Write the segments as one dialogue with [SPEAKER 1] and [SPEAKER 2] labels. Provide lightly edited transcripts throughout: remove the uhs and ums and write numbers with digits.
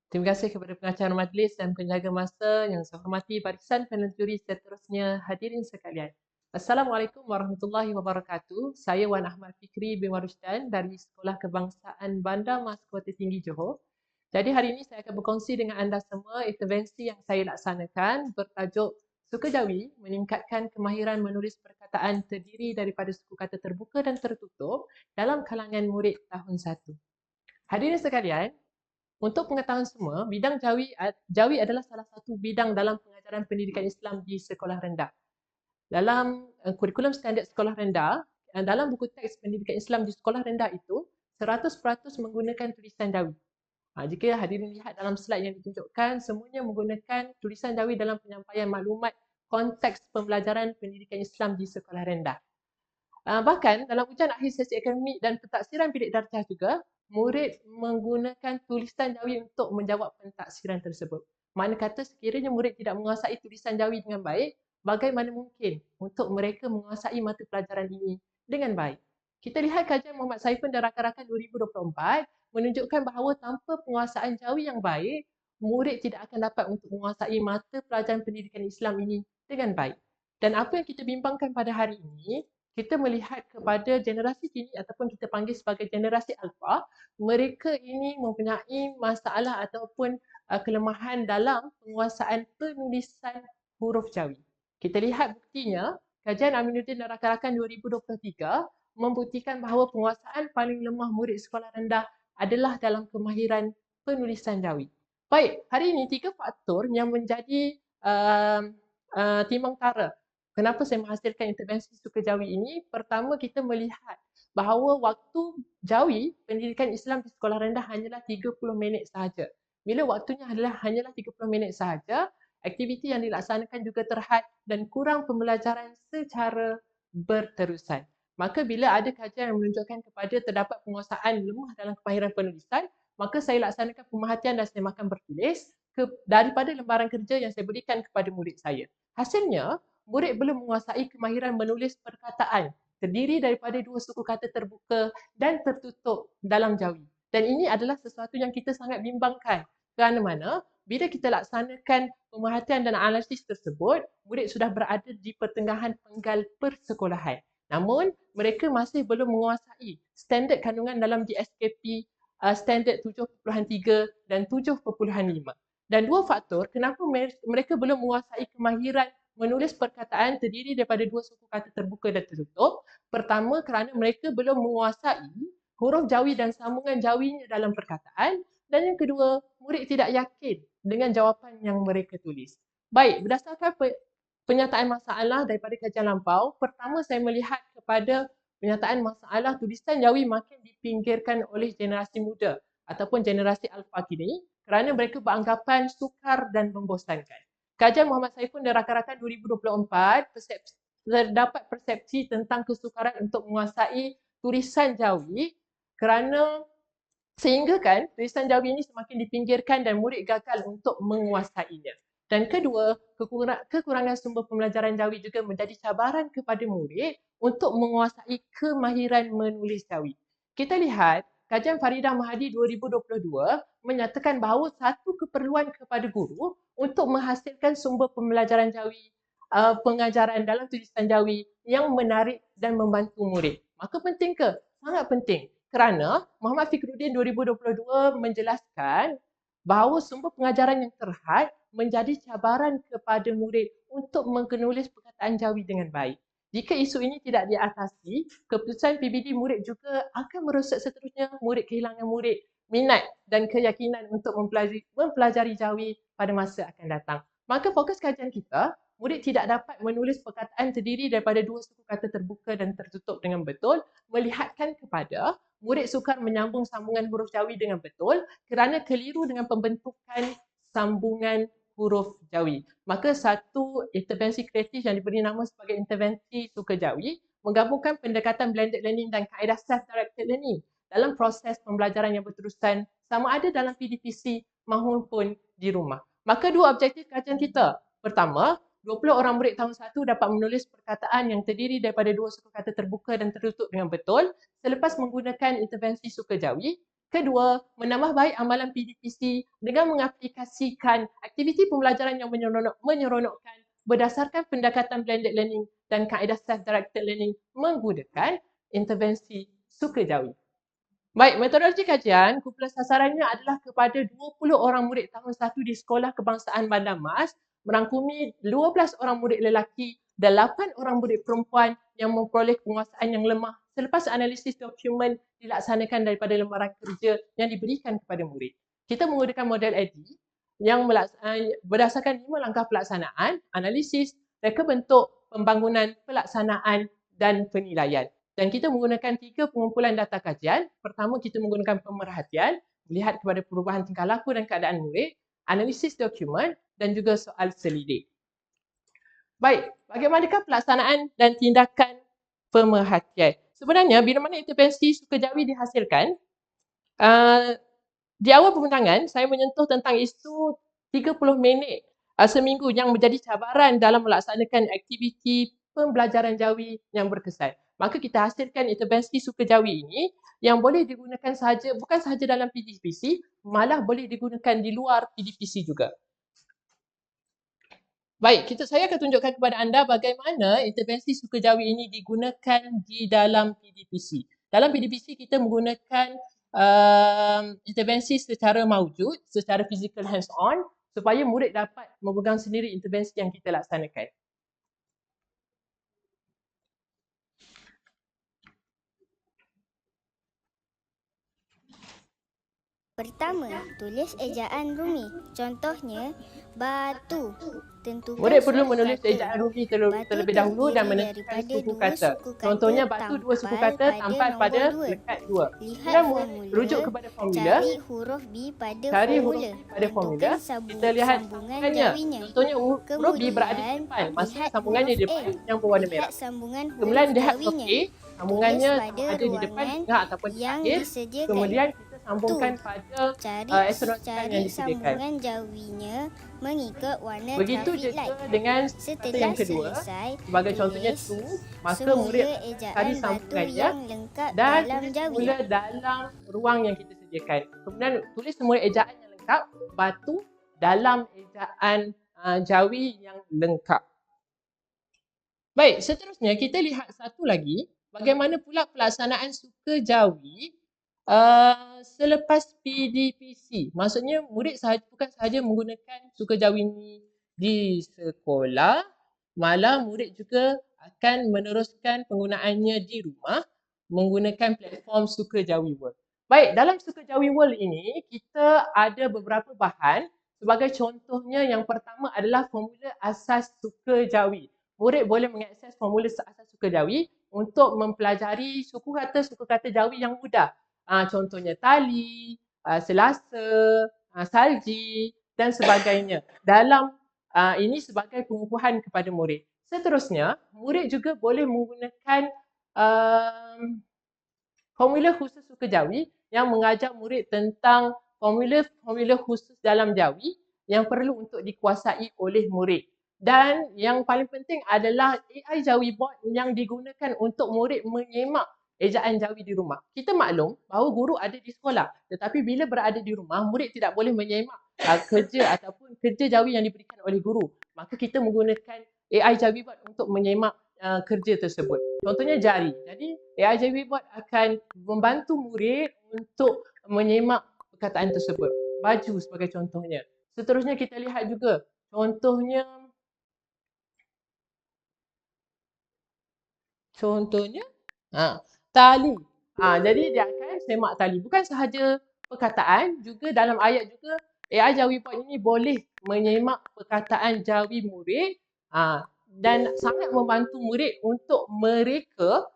[SPEAKER 1] Terima kasih kepada pengacara majlis dan penjaga masa yang saya hormati barisan panel juri seterusnya, hadirin sekalian. Assalamualaikum warahmatullahi wabarakatuh. Saya Wan Ahmad Fikri bin Warusdan dari Sekolah Kebangsaan Bandar Mas Kota Tinggi Johor. Jadi hari ini saya akan berkongsi dengan anda semua intervensi yang saya laksanakan bertajuk Suka Jawi meningkatkan kemahiran menulis perkataan terdiri daripada suku kata terbuka dan tertutup dalam kalangan murid tahun 1. Hadirin sekalian, untuk pengetahuan semua, bidang Jawi adalah salah satu bidang dalam pengajaran pendidikan Islam di sekolah rendah. Dalam kurikulum standard sekolah rendah, dalam buku teks pendidikan Islam di sekolah rendah itu, 100% menggunakan tulisan Jawi. Jika hadirin lihat dalam slide yang ditunjukkan, semuanya menggunakan tulisan Jawi dalam penyampaian maklumat konteks pembelajaran pendidikan Islam di sekolah rendah. Bahkan dalam ujian akhir sesi akademik dan pentaksiran bilik darjah juga, murid menggunakan tulisan Jawi untuk menjawab pentaksiran tersebut. Makna kata sekiranya murid tidak menguasai tulisan Jawi dengan baik, bagaimana mungkin untuk mereka menguasai mata pelajaran ini dengan baik? Kita lihat kajian Muhammad Saifun dan rakan-rakan 2024 menunjukkan bahawa tanpa penguasaan Jawi yang baik, murid tidak akan dapat untuk menguasai mata pelajaran pendidikan Islam ini dengan baik. Dan apa yang kita bimbangkan pada hari ini, kita melihat kepada generasi kini ataupun kita panggil sebagai generasi alfa, mereka ini mempunyai masalah ataupun kelemahan dalam penguasaan penulisan huruf Jawi. Kita lihat buktinya, kajian Aminuddin dan rakan-rakan 2023 membuktikan bahawa penguasaan paling lemah murid sekolah rendah adalah dalam kemahiran penulisan Jawi. Baik, hari ini 3 faktor yang menjadi timbang tara kenapa saya menghasilkan intervensi suka Jawi ini. Pertama, kita melihat bahawa waktu Jawi pendidikan Islam di sekolah rendah hanyalah 30 minit sahaja. Bila waktunya hanyalah 30 minit sahaja, aktiviti yang dilaksanakan juga terhad dan kurang pembelajaran secara berterusan. Maka bila ada kajian yang menunjukkan kepada terdapat penguasaan lemah dalam kemahiran penulisan, maka saya laksanakan pemerhatian dan semakan bertulis daripada lembaran kerja yang saya berikan kepada murid saya. Hasilnya, murid belum menguasai kemahiran menulis perkataan terdiri daripada dua suku kata terbuka dan tertutup dalam Jawi. Dan ini adalah sesuatu yang kita sangat bimbangkan. Kerana mana? Bila kita laksanakan pemerhatian dan analisis tersebut, murid sudah berada di pertengahan penggal persekolahan. Namun, mereka masih belum menguasai standard kandungan dalam DSKP standard 7.3 dan 7.5. Dan dua faktor kenapa mereka belum menguasai kemahiran menulis perkataan terdiri daripada dua suku kata terbuka dan tertutup. Pertama, kerana mereka belum menguasai huruf Jawi dan sambungan Jawinya dalam perkataan. Dan yang kedua, murid tidak yakin dengan jawapan yang mereka tulis. Baik, berdasarkan penyataan masalah daripada kajian lampau, pertama saya melihat kepada penyataan masalah tulisan Jawi makin dipinggirkan oleh generasi muda ataupun generasi alfa kini kerana mereka beranggapan sukar dan membosankan. Kajian Muhammad Saifun dan rakan-rakan 2024 terdapat persepsi tentang kesukaran untuk menguasai tulisan Jawi kerana sehingga kan tulisan Jawi ini semakin dipinggirkan dan murid gagal untuk menguasainya. Dan kedua, kekurangan sumber pembelajaran Jawi juga menjadi cabaran kepada murid untuk menguasai kemahiran menulis Jawi. Kita lihat kajian Faridah Mahadi 2022 menyatakan bahawa satu keperluan kepada guru untuk menghasilkan sumber pembelajaran Jawi, pengajaran dalam tulisan Jawi yang menarik dan membantu murid. Maka penting ke? Sangat penting. Kerana Muhammad Fikruddin 2022 menjelaskan bahawa sumber pengajaran yang terhad menjadi cabaran kepada murid untuk menulis perkataan Jawi dengan baik. Jika isu ini tidak diatasi, keputusan PBD murid juga akan merosak seterusnya, murid kehilangan murid, minat dan keyakinan untuk mempelajari Jawi pada masa akan datang. Maka fokus kajian kita, murid tidak dapat menulis perkataan terdiri daripada dua suku kata terbuka dan tertutup dengan betul, melihatkan kepada murid sukar menyambung sambungan huruf Jawi dengan betul kerana keliru dengan pembentukan sambungan huruf Jawi. Maka satu intervensi kreatif yang diberi nama sebagai intervensi suka Jawi menggabungkan pendekatan blended learning dan kaedah self-directed learning dalam proses pembelajaran yang berterusan sama ada dalam PDPC maupun di rumah. Maka dua objektif kajian kita. Pertama, 20 orang murid tahun 1 dapat menulis perkataan yang terdiri daripada dua suku kata terbuka dan tertutup dengan betul selepas menggunakan intervensi suka Jawi. Kedua, menambah baik amalan PDPC dengan mengaplikasikan aktiviti pembelajaran yang menyeronokkan berdasarkan pendekatan blended learning dan kaedah self-directed learning menggunakan intervensi sukajawi. Baik, metodologi kajian, kumpulan sasarannya adalah kepada 20 orang murid tahun 1 di Sekolah Kebangsaan Bandar Mas, merangkumi 12 orang murid lelaki dan 8 orang murid perempuan yang memperoleh penguasaan yang lemah selepas analisis dokumen dilaksanakan daripada lembaran kerja yang diberikan kepada murid. Kita menggunakan model ADDIE yang berdasarkan 5 langkah pelaksanaan, analisis, reka bentuk, pembangunan, pelaksanaan dan penilaian. Dan kita menggunakan 3 pengumpulan data kajian. Pertama, kita menggunakan pemerhatian, melihat kepada perubahan tingkah laku dan keadaan murid, analisis dokumen dan juga soal selidik. Baik, bagaimanakah pelaksanaan dan tindakan pemerhatian? Sebenarnya, bila mana intervensi sukajawi dihasilkan, di awal pembintangan, saya menyentuh tentang isu 30 minit seminggu yang menjadi cabaran dalam melaksanakan aktiviti pembelajaran jawi yang berkesan. Maka kita hasilkan intervensi sukajawi ini yang boleh digunakan sahaja, bukan sahaja dalam PDPC, malah boleh digunakan di luar PDPC juga. Baik, saya akan tunjukkan kepada anda bagaimana intervensi sukajawi ini digunakan di dalam PDPC. Dalam PDPC kita menggunakan intervensi secara maujud, secara physical hands-on supaya murid dapat memegang sendiri intervensi yang kita laksanakan.
[SPEAKER 2] Pertama, tulis ejaan Rumi. Contohnya, batu. Tentukan
[SPEAKER 1] murid perlu
[SPEAKER 2] suku
[SPEAKER 1] menulis
[SPEAKER 2] kata.
[SPEAKER 1] ejaan Rumi terlebih dahulu dan menentukan suku kata. Contohnya, batu 2 suku kata tampal pada lekat 2.
[SPEAKER 2] Lihat
[SPEAKER 1] Kemudian
[SPEAKER 2] formula.
[SPEAKER 1] rujuk kepada formula.
[SPEAKER 2] Cari huruf B pada
[SPEAKER 1] Cari huruf
[SPEAKER 2] formula.
[SPEAKER 1] B pada formula.
[SPEAKER 2] Tentukan
[SPEAKER 1] Kita lihat
[SPEAKER 2] sambungan
[SPEAKER 1] sambungannya.
[SPEAKER 2] jawinya.
[SPEAKER 1] Contohnya huruf B berada di depan. Maksudnya sambungannya di depan yang berwarna merah.
[SPEAKER 2] Sambungan huruf
[SPEAKER 1] Kemudian lihat huruf
[SPEAKER 2] jawinya.
[SPEAKER 1] A. Sambungannya
[SPEAKER 2] Tulis pada
[SPEAKER 1] ada di depan tengah ataupun di
[SPEAKER 2] yang
[SPEAKER 1] akhir.
[SPEAKER 2] disediakan.
[SPEAKER 1] Kemudian kita sambungkan pada eksternal yang disediakan.
[SPEAKER 2] Sambungan jawinya mengikut warna
[SPEAKER 1] Begitu
[SPEAKER 2] traffic
[SPEAKER 1] juga
[SPEAKER 2] light.
[SPEAKER 1] dengan kata
[SPEAKER 2] Setelah
[SPEAKER 1] yang kedua,
[SPEAKER 2] selesai,
[SPEAKER 1] sebagai contohnya
[SPEAKER 2] tulis
[SPEAKER 1] tu, maka
[SPEAKER 2] semula
[SPEAKER 1] murid
[SPEAKER 2] ejaan
[SPEAKER 1] cari
[SPEAKER 2] batu
[SPEAKER 1] sambungannya
[SPEAKER 2] yang lengkap
[SPEAKER 1] dan
[SPEAKER 2] dalam
[SPEAKER 1] tulis
[SPEAKER 2] jawi.
[SPEAKER 1] semula dalam ruang yang kita sediakan. Kemudian tulis semula ejaan yang lengkap, batu dalam ejaan jawi yang lengkap. Baik, seterusnya kita lihat satu lagi, bagaimana pula pelaksanaan sukajawi selepas PDPC. Maksudnya murid bukan sahaja menggunakan sukajawi ini di sekolah, malah murid juga akan meneruskan penggunaannya di rumah menggunakan platform Sukajawi World. Baik, dalam Sukajawi World ini kita ada beberapa bahan. Sebagai contohnya, yang pertama adalah formula asas Sukajawi. Murid boleh mengakses formula asas Sukajawi untuk mempelajari suku kata Jawi yang mudah. Contohnya tali, selasa, salji dan sebagainya. Dalam ini sebagai pengukuhan kepada murid. Seterusnya, murid juga boleh menggunakan formula khusus Sukajawi yang mengajar murid tentang formula khusus dalam Jawi yang perlu untuk dikuasai oleh murid. Dan yang paling penting adalah AI Jawi Bot yang digunakan untuk murid menyemak ejaan Jawi di rumah. Kita maklum bahawa guru ada di sekolah, tetapi bila berada di rumah, murid tidak boleh menyemak kerja ataupun kerja Jawi yang diberikan oleh guru. Maka kita menggunakan AI Jawi Bot untuk menyemak kerja tersebut. Contohnya jari. Jadi AI Jawi Bot akan membantu murid untuk menyemak perkataan tersebut. Baju sebagai contohnya. Seterusnya kita lihat juga contohnya tali. Jadi dia akan semak tali. Bukan sahaja perkataan, juga dalam ayat juga AI Jawi Bot ini boleh menyemak perkataan Jawi murid dan sangat membantu murid untuk mereka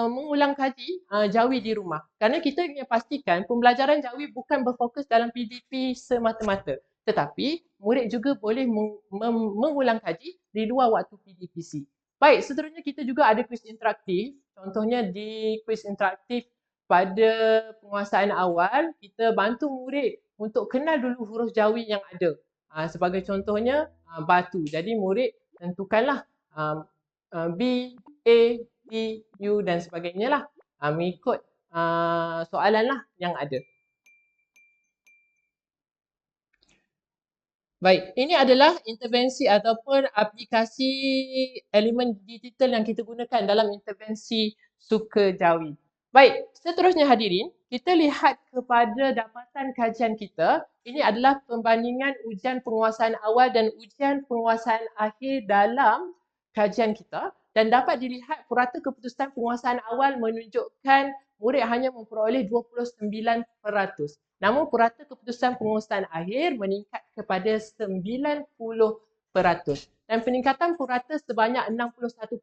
[SPEAKER 1] mengulang kaji Jawi di rumah. Kerana kita ingin pastikan pembelajaran Jawi bukan berfokus dalam PDP semata-mata. Tetapi murid juga boleh mengulang kaji di luar waktu PDPC. Baik, seterusnya kita juga ada kuis interaktif. Contohnya di kuis interaktif pada penguasaan awal, kita bantu murid untuk kenal dulu huruf Jawi yang ada. Sebagai contohnya, batu. Jadi murid tentukanlah B, A, T, U dan sebagainya lah. Mengikut soalan lah yang ada. Baik, ini adalah intervensi ataupun aplikasi elemen digital yang kita gunakan dalam intervensi suka jawi. Baik, seterusnya hadirin, kita lihat kepada dapatan kajian kita. Ini adalah pembandingan ujian penguasaan awal dan ujian penguasaan akhir dalam kajian kita dan dapat dilihat purata keputusan penguasaan awal menunjukkan murid hanya memperoleh 29%. Namun purata keputusan penguasaan akhir meningkat kepada 90%. Dan peningkatan purata sebanyak 61%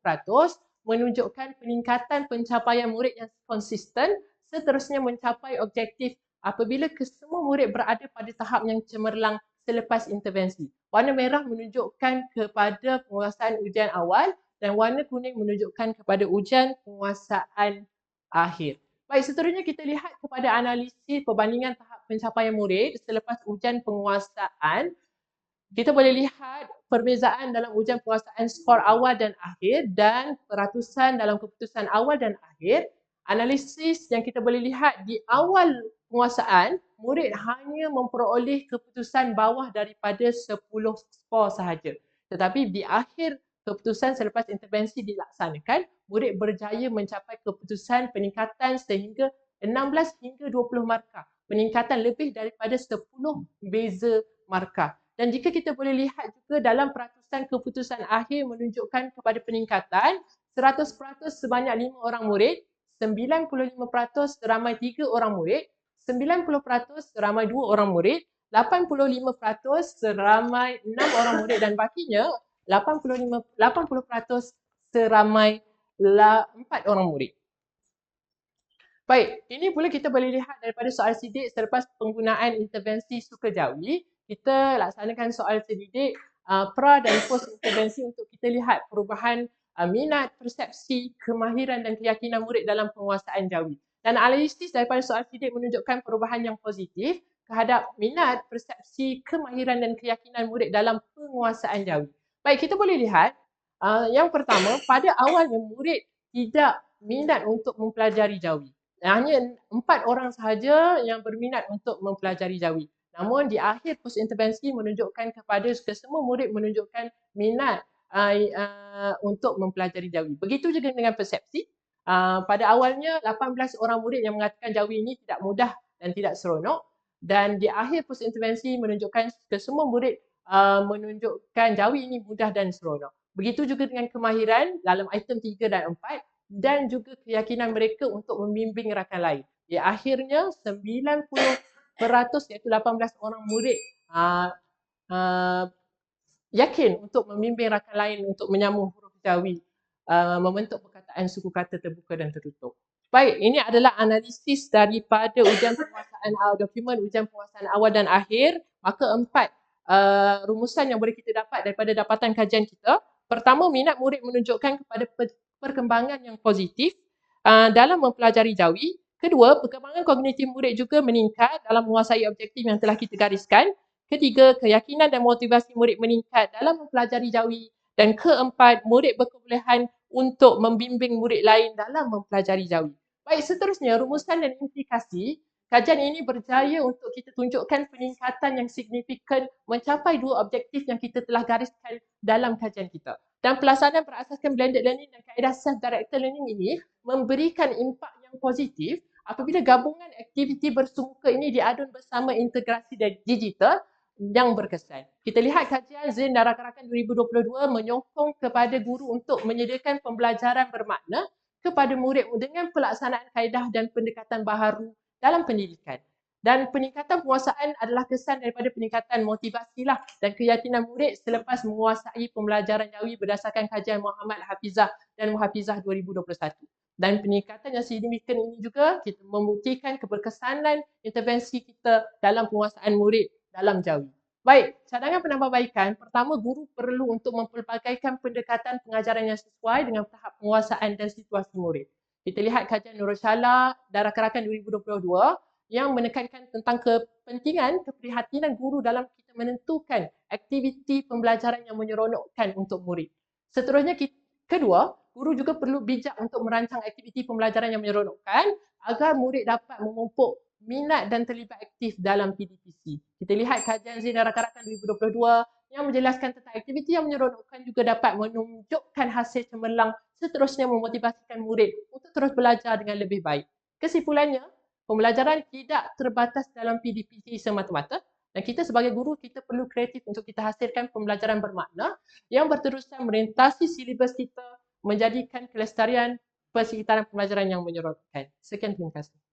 [SPEAKER 1] menunjukkan peningkatan pencapaian murid yang konsisten seterusnya mencapai objektif apabila kesemua murid berada pada tahap yang cemerlang selepas intervensi. Warna merah menunjukkan kepada penguasaan ujian awal dan warna kuning menunjukkan kepada ujian penguasaan akhir. Baik, seterusnya kita lihat kepada analisis perbandingan tahap pencapaian murid selepas ujian penguasaan. Kita boleh lihat perbezaan dalam ujian penguasaan skor awal dan akhir dan peratusan dalam keputusan awal dan akhir. Analisis yang kita boleh lihat di awal penguasaan, murid hanya memperoleh keputusan bawah daripada 10 skor sahaja. Tetapi di akhir keputusan selepas intervensi dilaksanakan, murid berjaya mencapai keputusan peningkatan sehingga 16 hingga 20 markah. Peningkatan lebih daripada 10 beza markah. Dan jika kita boleh lihat juga dalam peratusan keputusan akhir menunjukkan kepada peningkatan 100% sebanyak 5 orang murid, 95% seramai 3 orang murid, 90% seramai 2 orang murid, 85% seramai 6 orang murid dan bakinya 80% seramai 4 orang murid. Baik, ini pula kita boleh lihat daripada soal sidik selepas penggunaan intervensi suka jawi. Kita laksanakan soal sidik pra dan post intervensi untuk kita lihat perubahan minat, persepsi, kemahiran dan keyakinan murid dalam penguasaan jawi. Dan analisis daripada soal sidik menunjukkan perubahan yang positif terhadap minat, persepsi, kemahiran dan keyakinan murid dalam penguasaan jawi. Baik, kita boleh lihat yang pertama, pada awalnya murid tidak minat untuk mempelajari jawi. Hanya 4 orang sahaja yang berminat untuk mempelajari jawi. Namun di akhir post intervensi menunjukkan kepada kesemua murid menunjukkan minat untuk mempelajari jawi. Begitu juga dengan persepsi. Pada awalnya 18 orang murid yang mengatakan jawi ini tidak mudah dan tidak seronok. Dan di akhir post intervensi menunjukkan kesemua murid menunjukkan jawi ini mudah dan seronok. Begitu juga dengan kemahiran dalam item 3 dan 4 dan juga keyakinan mereka untuk membimbing rakan lain. Di akhirnya 90% iaitu 18 orang murid yakin untuk membimbing rakan lain untuk menyambung huruf jawi, membentuk perkataan suku kata terbuka dan tertutup. Baik, ini adalah analisis daripada ujian penguasaan dokumen ujian penguasaan awal dan akhir. Maka 4 rumusan yang boleh kita dapat daripada dapatan kajian kita. Pertama, minat murid menunjukkan kepada perkembangan yang positif dalam mempelajari jawi. Kedua, perkembangan kognitif murid juga meningkat dalam menguasai objektif yang telah kita gariskan. Ketiga, keyakinan dan motivasi murid meningkat dalam mempelajari jawi. Dan keempat, murid berkebolehan untuk membimbing murid lain dalam mempelajari jawi. Baik, seterusnya rumusan dan implikasi. Kajian ini berjaya untuk kita tunjukkan peningkatan yang signifikan mencapai 2 objektif yang kita telah gariskan dalam kajian kita. Dan pelaksanaan berasaskan blended learning dan kaedah self-directed learning ini memberikan impak yang positif apabila gabungan aktiviti bersumuka ini diadun bersama integrasi dan digital yang berkesan. Kita lihat kajian Zain dan rakan-rakan 2022 menyokong kepada guru untuk menyediakan pembelajaran bermakna kepada murid dengan pelaksanaan kaedah dan pendekatan baharu dalam pendidikan. Dan peningkatan penguasaan adalah kesan daripada peningkatan motivasi dan keyakinan murid selepas menguasai pembelajaran jawi berdasarkan kajian Muhammad Hafizah dan Muhafizah 2021. Dan peningkatan yang signifikan ini juga kita membuktikan keberkesanan intervensi kita dalam penguasaan murid dalam jawi. Baik, cadangan penambahbaikan. Pertama, guru perlu untuk mempelbagaikan pendekatan pengajaran yang sesuai dengan tahap penguasaan dan situasi murid. Kita lihat kajian Nurul Syala dan rakan-rakan 2022 yang menekankan tentang kepentingan keprihatinan guru dalam kita menentukan aktiviti pembelajaran yang menyeronokkan untuk murid. Seterusnya, kedua, guru juga perlu bijak untuk merancang aktiviti pembelajaran yang menyeronokkan agar murid dapat memupuk minat dan terlibat aktif dalam PDPC. Kita lihat kajian Zina Rakan-Rakan 2022 yang menjelaskan tentang aktiviti yang menyeronokkan juga dapat menunjukkan hasil cemerlang, seterusnya memotivasikan murid untuk terus belajar dengan lebih baik. Kesimpulannya, pembelajaran tidak terbatas dalam PDPC semata-mata, dan kita sebagai guru, kita perlu kreatif untuk kita hasilkan pembelajaran bermakna yang berterusan merentasi silibus kita, menjadikan kelestarian persekitaran pembelajaran yang menyeronokkan. Sekian, terima kasih.